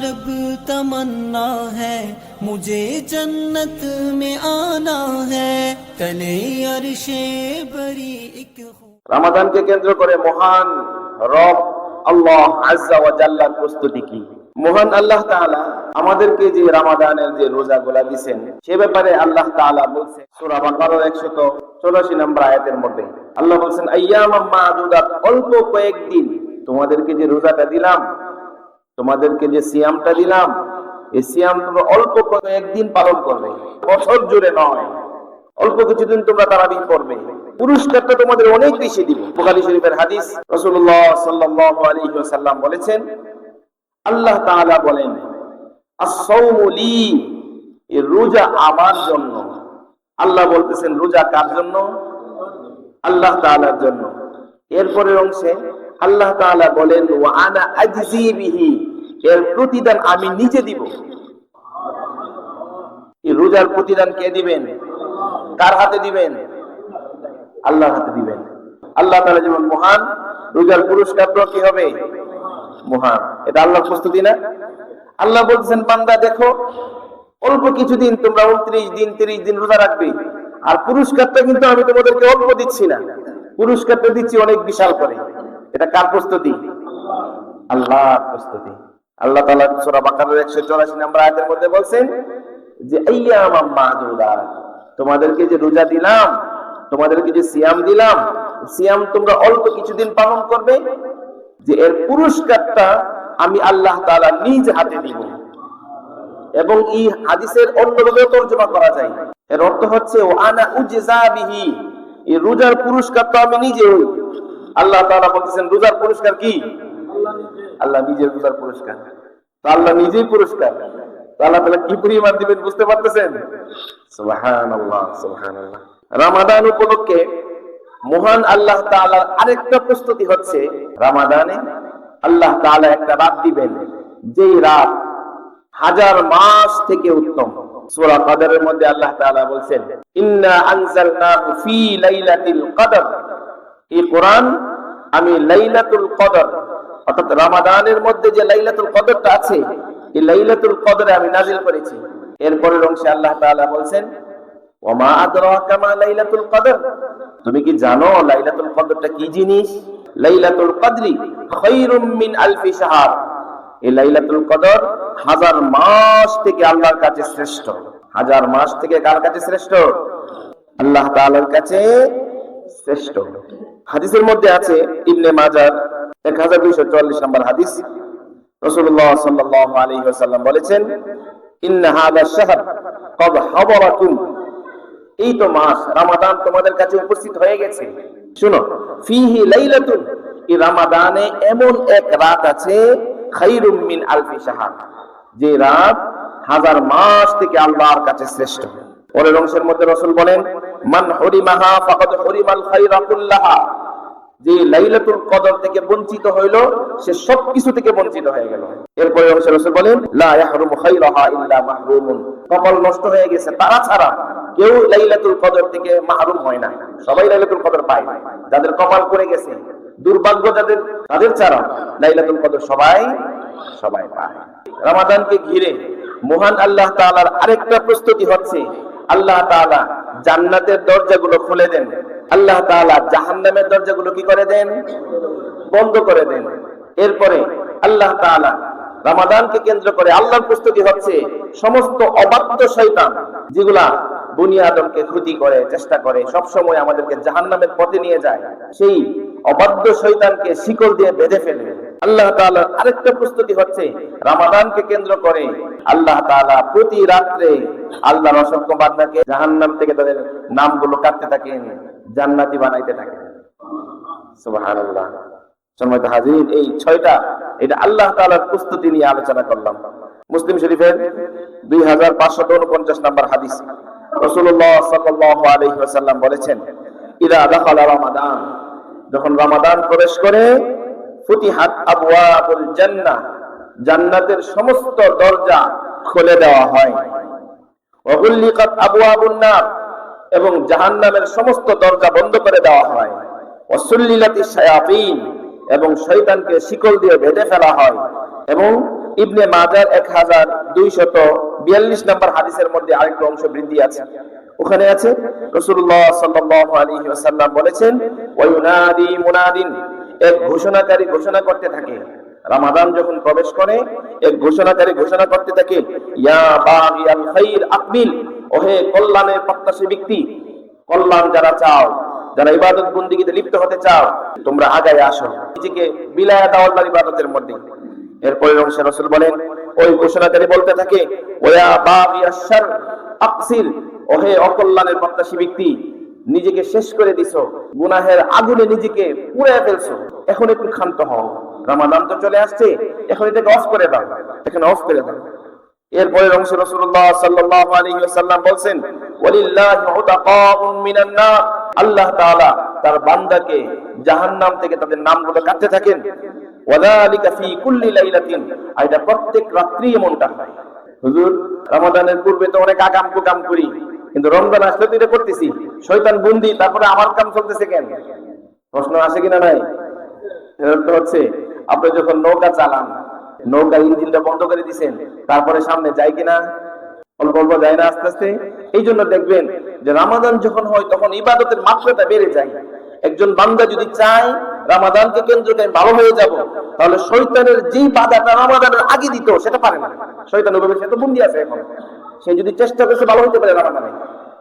लब तमन्ना है, मुझे जन्नत में आना है, तले अरशे बरी एक রমাদানকে কেন্দ্র করে মহান রব আল্লাহ আজ্জা ওয়া জাল্লার প্রস্তুতি কি? মহান আল্লাহ তাআলা আমাদেরকে যে রমাদানের যে রোজাগুলা দিবেন সে ব্যাপারে আল্লাহ তাআলা বলেন সূরা বাকারার 184 নম্বর আয়াতের মধ্যে আল্লাহ বলেন আইয়ামাম মা'দুদাত, অল্প কয়েকদিন তোমাদেরকে যে রোজাটা দিলাম, তোমাদেরকে যে সিয়ামটা দিলাম, এই সিয়াম তোমরা অল্প কয়েকদিন পালন করবে, বছর জুড়ে নয়। অল্প কিছুদিন তোমরা তারাবিহ পড়বে, পুরস্কারটা তোমাদের অনেক বেশি দিব। বুখারী শরীফের হাদিস, রাসূলুল্লাহ সাল্লাল্লাহু আলাইহি ওয়াসাল্লাম বলেছেন, আল্লাহ তাআলা বলেন আস-সাওমু লি, এই রোজা আমার জন্য। আল্লাহ বলতেছেন রোজা কার জন্য? আল্লাহ তাআলার জন্য। এরপরের অংশে আল্লাহ তাআলা বলেন ওয়া আনা আজজি বিহি, এর প্রতিদান আমি নিজে দিব। এই রোজার প্রতিদান কে দিবেন? কার হাতে দিবেন? আল্লাহর হাতে দিবেন। আল্লাহ তাআলা যেমন মহান, রোজার পুরস্কারটাও কি হবে? মহান। এটা আল্লাহর প্রস্তুতি না? আল্লাহ বলছেন বান্দা দেখো, অল্প কিছুদিন তোমরা 29 দিন 30 দিন রোজা রাখবে, আর পুরস্কারটা কিন্তু আমি তোমাদেরকে অল্প দিচ্ছি না, পুরস্কারটা দিচ্ছি অনেক বিশাল করে। এটা কার প্রস্তুতি? আল্লাহর প্রস্তুতি। আল্লাহ তাআলা সূরা বাকারার 184 নম্বর আয়াতের মধ্যে বলেন যে আইয়ামাম মা'দুদাত, তোমাদেরকে যে রোজা দিলাম, তোমাদেরকে যে সিয়াম দিলাম, সিয়াম তোমরা অল্প কিছুদিন পালন করবে, যে এর পুরস্কারটা আমি আল্লাহ তাআলা নিজ হাতে দিব। এবং এই হাদিসের অন্যভাবে তরজমা করা যায়, এর অর্থ হচ্ছে ওয়া আনা উজজা বিহি, এই রোজার পুরস্কারটা আমি নিজে হই। আল্লাহ তাআলা বলতেছেন রোজার পুরস্কার কি? আল্লাহ নিজের রোজার পুরস্কার। তো আল্লাহ নিজেই পুরস্কার, তো আল্লাহ তাআলা কি পরিমাণ দিবেন বুঝতে পারতেছেন? সুবহানাল্লাহ, সুবহানাল্লাহ। রমাদান উপলক্ষে মহান আল্লাহ তাআলার আরেকটা প্রস্তুতি হচ্ছে, রমাদানে আল্লাহ তাআলা একটা রাত দিবেন, যেই রাত 1000 মাস থেকে উত্তম। সূরা কদরের মধ্যে আল্লাহ তাআলা বলেন ইন্না আনজালনাহু ফি লাইলাতিল কদর, এই কোরআন আমি লাইলাতুল কদর, অর্থাৎ রমাদানের মধ্যে যে লাইলাতুল কদরটা আছে, এই লাইলাতুল কদরে আমি নাযিল করেছি। এরপরের অংশে আল্লাহ তাআলা বলেন ওয়া মা আদরাকা মা লাইলাতুল কদর, তুমি কি জানো লাইলাতুল কদরটা কি জিনিস? লাইলাতুল কদরি খায়রুম মিন আলফি শাহর, এই লাইলাতুল কদর 1000 মাস থেকে আল্লাহর কাছে শ্রেষ্ঠ। 1000 মাস থেকে কার কাছে শ্রেষ্ঠ? আল্লাহ তাআলার কাছে শ্রেষ্ঠ। হাদিসের মধ্যে আছে ইবনে মাজাহ 1244 নম্বর হাদিস, রাসূলুল্লাহ সাল্লাল্লাহু আলাইহি ওয়াসাল্লাম বলেছেন ইন্না হাযা শাহর ক্বাদ হাদারাকুম, এই তো মাস রমাদান তোমাদের কাছে উপস্থিত হয়ে গেছে। শুনো, ফিহি লাইলাতুন, এই রমাদানে এমন এক রাত আছে খায়রুম মিন আলফি শাহর, যে রাত 1000 মাস থেকে আল্লাহর কাছে শ্রেষ্ঠ। পরের অংশের মধ্যে রাসূল বলেন মান হুরিমাহা ফাকাদ হুরিমাল খায়রা কুল্লাহা, যে লাইলাতুল কদর থেকে বঞ্চিত হইল, সে সবকিছু থেকে বঞ্চিত হয়ে গেল। এরপরে অংশে রাসূল বলেন লা ইয়াহরুমু খায়রাহা ইল্লা মাহরুমুন, কপাল নষ্ট হয়ে গেছে তারা ছাড়া কেউ লাইলাতুল কদর থেকে মাহরুম হয় না। সবাই লাইলাতুল কদর পায়, যাদের কপাল পড়ে গেছে, দুর্ভাগ্য যাদের, তাদের ছাড়া লাইলাতুল কদর সবাই পায়। রমাদানকে ঘিরে মহান আল্লাহ তাআলার আরেকটা প্রস্তুতি হচ্ছে, আল্লাহ তাআলা জান্নাতের দরজাগুলো খুলে দেন, আল্লাহ তাআলা জাহান্নামের দরজাগুলো কি করে দেন? বন্ধ করে দেন। এরপরে আল্লাহ তাআলা রমাদানকে কেন্দ্র করে আল্লাহর প্রস্তুতি হচ্ছে সমস্ত অবাধ্য শয়তান, যেগুলা বনি আদমকে ক্ষতি করে, চেষ্টা করে, সব সময় আমাদেরকে জাহান্নামের পথে নিয়ে যায়, সেই অবাধ্য শয়তানকে শিকল দিয়ে বেঁধে ফেলবে। আল্লাহ তাআলার আরেকটা প্রস্তুতি হচ্ছে রমাদানকে কেন্দ্র করে আল্লাহ তাআলা প্রতি রাত্রে আল্লাহর অসংখ্য বান্দাকে জাহান্নাম থেকে তাদের নামগুলো কাটতে থাকেন, জান্নাতি বানাইতে থাকেন। সুবহানাল্লাহ। সম্মানিত হাজিরিন, এই 6টা এটা আল্লাহ তাআলার প্রস্তুতি নিয়ে আলোচনা করলাম। মুসলিম শরীফের 2549 নম্বর হাদিস, রাসূলুল্লাহ সাল্লাল্লাহু আলাইহি ওয়াসাল্লাম বলেছেন ইদা দাখালা রমাদান, যখন রমাদান প্রবেশ করে, ফুতিহাত আবওয়াবুল জান্নাহ, জান্নাতের সমস্ত দরজা খুলে দেওয়া হয়, ওয়া গুল্লিকাত আবওয়াবুন নার, এবং জাহান্নামের সমস্ত দরজা বন্ধ করে দেওয়া হয়, ওয়া সুল্লিলাতিশ শায়াতিন, এবং শয়তানকে শিকল দিয়ে বেঁধে ফেলা হয়, এবং ইবনে মাজার 1242 নম্বর হাদিসের মধ্যে আরেকটা অংশ বৃদ্ধি আছে। ওখানে আছে রাসূলুল্লাহ সাল্লাল্লাহু আলাইহি ওয়াসাল্লাম বলেছেন, ওয়ায়ুনাদি মুনাদিন, এক ঘোষণাকারী ঘোষণা করতে থাকে। রমাদান যখন প্রবেশ করে এক ঘোষণাকারী ঘোষণা করতে থাকে, ইয়া বাগিয়াল খাইর আকবিল, ওহে কল্যাণের প্রত্যাশী ব্যক্তি, কল্যাণ যারা চাও, যারা ইবাদত বন্দেগীতে লিপ্ত হতে চাও, তোমরা আগায় আসো, নিজেকে বিলায়া দাও আল্লাহর ইবাদতের মধ্যে। এরপরের অংশে রাসূল বলেন, ওই ঘোষণাকারী বলতে থাকে, ওয়া বাগিয়াশ শার আকসির, ওহে অকল্যাণের প্রত্যাশী ব্যক্তি, নিজেকে শেষ করে দিছো, গুনাহের আগুনে নিজেকে পুড়িয়ে ফেলছো, এখন একটু ক্ষান্ত হও, রমাদান তো চলে আসছে, এখন এটাকে অফ করে দাও, এখানে অফ করে দাও। এরপরের অংশে রাসূলুল্লাহ সাল্লাল্লাহু আলাইহি ওয়াসাল্লাম বলেন, ওয়ালিল্লাহি উতাকাউন মিনান নার, আল্লাহ তাআলা তার বান্দাকে জাহান্নাম থেকে তাদের নামগুলো কাটতে থাকেন। ওয়াযালিকা ফি কুল্লি লাইলাতিন, আর এটা প্রত্যেক রাত্রি এমনটা হয়। হুজুর, রমাদানের পূর্বে তো অনেক আকাম কুকাম করি, কিন্তু রমজান আসলে তো এটা করতেছি, শয়তান বন্দী, তারপরে আমার কাম চলতেছে কেন? প্রশ্ন আসে কিনা নাই? এর হচ্ছে আপনি যখন নৌকা চালান, নৌকা ইঞ্জিনটা বন্ধ করে দিবেন, তারপরে সামনে যায় কিনা? অল্প অল্প যায় না, আস্তে আস্তে। এই জন্য দেখবেন যে রমাদান যখন হয় তখন ইবাদতের মাত্রাটা বেড়ে যায়। একজন বান্দা যদি চায় রমাদানকে কেন্দ্র করে ভালো হয়ে যাব, তাহলে শয়তানের যেই বাধাটা রমাদানের আগে দিত সেটা পারে না। শয়তান ওভাবে সে তো বন্দী আছে এখন, সে যদি চেষ্টা করে সে ভালো হতে পারে রমাদানে।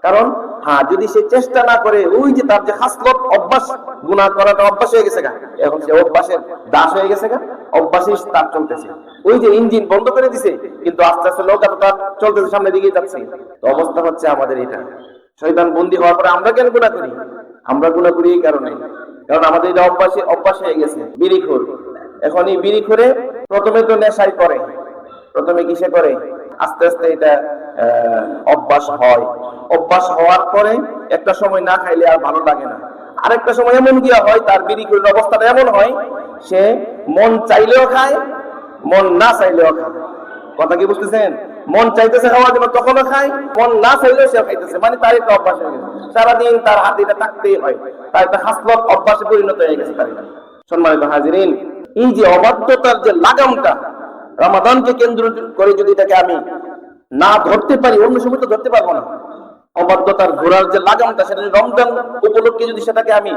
কারণ হ্যাঁ, যদি সে চেষ্টা না করে, ওই যে তার যে খাসলত অভ্যাস, গুনাহ করাটা অভ্যাস হয়ে গেছে গা, এখন সে অভ্যাসের দাস হয়ে গেছে গা, অভ্যাসই তার চলতেছে। ওই যে ইঞ্জিন বন্ধ করে দিছে, কিন্তু আস্তে আস্তে নৌকা তো তার চলতেছে, সামনের দিকে যাচ্ছে। তো অবস্থা হচ্ছে আমাদের এটা, শয়তান বন্দী হওয়ার পরে আমরা কেন গুনাহ করি? আমরা গুনাহ করি এই কারণে, কারণ আমাদের এটা অভ্যাস হয়ে গেছে। বিড়িখোর, এখন এই বিড়িখোরে প্রথমে তো নেশাই করে, প্রথমে কিসে করে, আস্তে আস্তে এটা অভ্যাস হয়। অভ্যাস হওয়ার পরে একটা সময় না খাইলে আর ভালো লাগে না। আরেকটা সময় এমন গিয়া হয়, তার বিড়িখোরের অবস্থাটা এমন হয়, সে মন চাইলেও খায়, মন না চাইলেও খায়। কথা কি বুঝতেছেন? মন চাইতেছে খাওয়ার জন্য তখনও খায়, মন না চাইলেও সে খাইতেছে, মানে তার একটা অভ্যাস হয়ে গেছে। সারাদিন তার হাতে এটা থাকতেই হয়, তার একটা খাসলত অভ্যাসে পরিণত হয়ে গেছে তার। সম্মানিত হাজিরিন, এই যে অবাধ্যতার যে লাগামটা, রমাদানকে কেন্দ্র করে যদি এটাকে আমি না ধরতে পারি, অন্য সময় তো ধরতে পারবো না। অবাধ্যতার ঘোরার যে লাগামটা, সেটা রমজান উপলক্ষে যদি সেটাকে আমি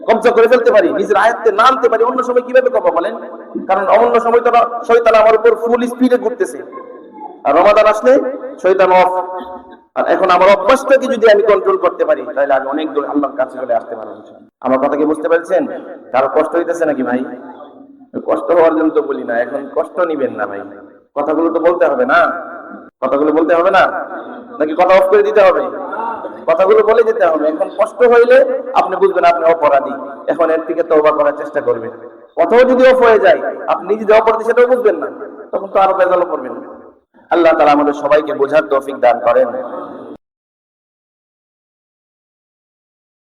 কবজা করে ফেলতে পারি, নিজের আয়ত্তে না আনতে পারি, অন্য সময় কিভাবে করবো বলেন? কারণ অন্য সময় তো শয়তান আমার উপর ফুল স্পিডে ঘুরতেছে, আর রমাদান আসলে শয়তান অফ। আর এখন আমার অভ্যাসটাকে যদি আমি কন্ট্রোল করতে পারি, তাহলে আমি অনেক দূর আল্লাহর কাছে চলে আসতে পারবো। আমার কথা কি বুঝতে পারছেন? কারো কষ্ট হইতেছে নাকি ভাই? কষ্ট হওয়ার জন্য তো বলি না, এখন কষ্ট নিবেন না ভাই, কথাগুলো তো বলতে হবে না, কথাগুলো বলতে হবে না, নাকি কথা অফ করে দিতে হবে? কথাগুলো বলে যেতে হবে। এখন কষ্ট হইলে আপনি বুঝবেন আপনি অপরাধী, এখন এর থেকে তওবা করার চেষ্টা করবেন। কথাও যদি অফ হয়ে যায়, আপনি নিজে যে অপরাধী সেটাও বুঝবেন না, তখন তো আরো বেজাল করবেন। আল্লাহ তাআলা আমাদের সবাইকে বোঝার তৌফিক দান করেন।